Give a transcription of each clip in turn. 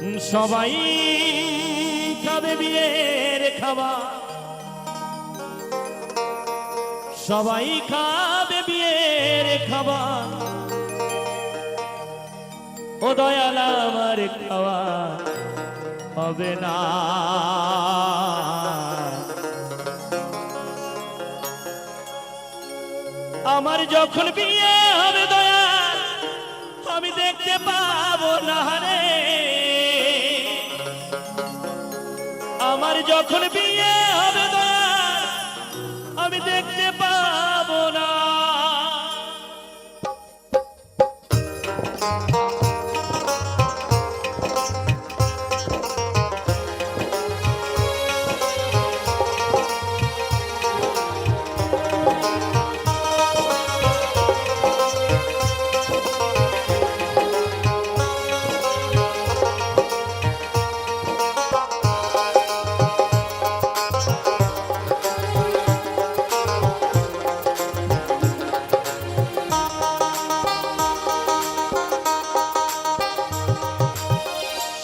সবাই খাবে বিয়ের খাবার, সবাই খাবে বিয়ের খাবার, ও দয়াল আমার খাওয়া হবে না। আমার যখন বিয়ে হবে দয়াল আমি দেখতে পাবো না রে, আমার যখন বিয়ে হবে দয়াল আমি দেখতে পাবো না।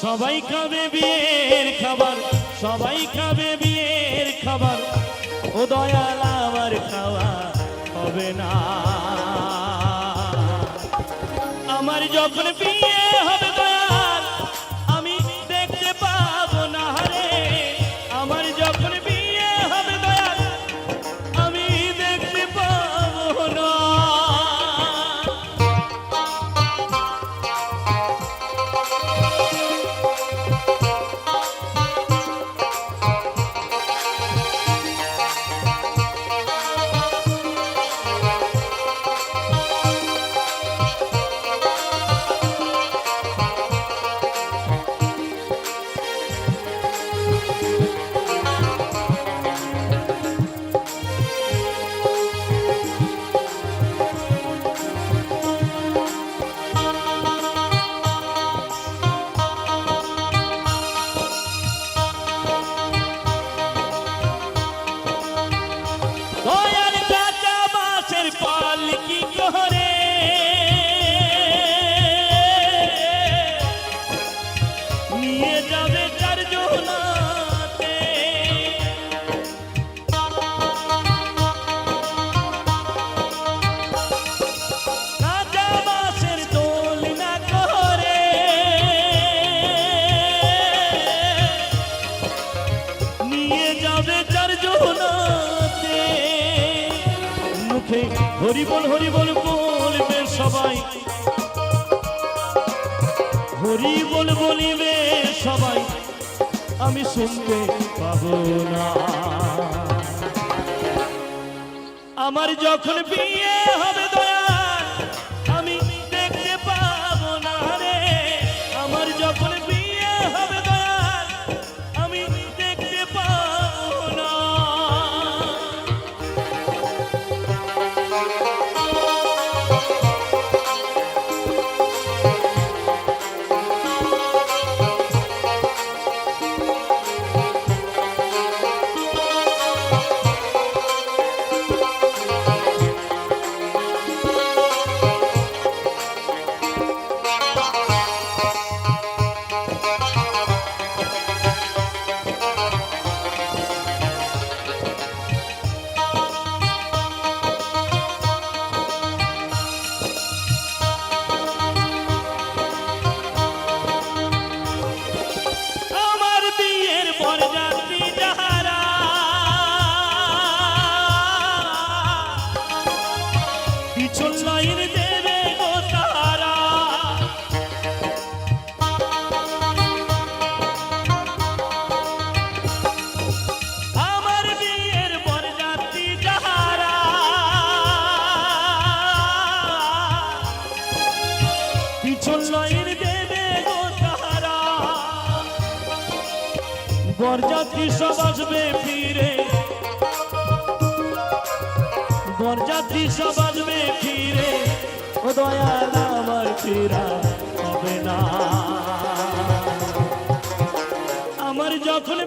সবাই খাবে বিয়ের খাবার, সবাই খাবে বিয়ের খাবার, ও দয়াল আমার খাওয়া হবে না। আমার যখন বিয়ে হবে দয়াল আমি দেখতে পাবো না রে, আমার যখন বিয়ে হবে দয়াল আমি দেখতে পাবো না। হরি বল হরি বল বলবে সবাই, হরি বল বলিবে সবাই, আমি শুনতে পাবো না। আমার যখন বিয়ে হবে দয়াল আমি দেখতে পাবো না রে, আমার যখন বিয়ে হবে দয়াল আমি দেখতে পাবো না। বরযাত্রী সব আসবে ফিরে, বরযাত্রী সব আসবে ফিরে, ও দয়াল আমার ফিরা হবে না। আমার যখন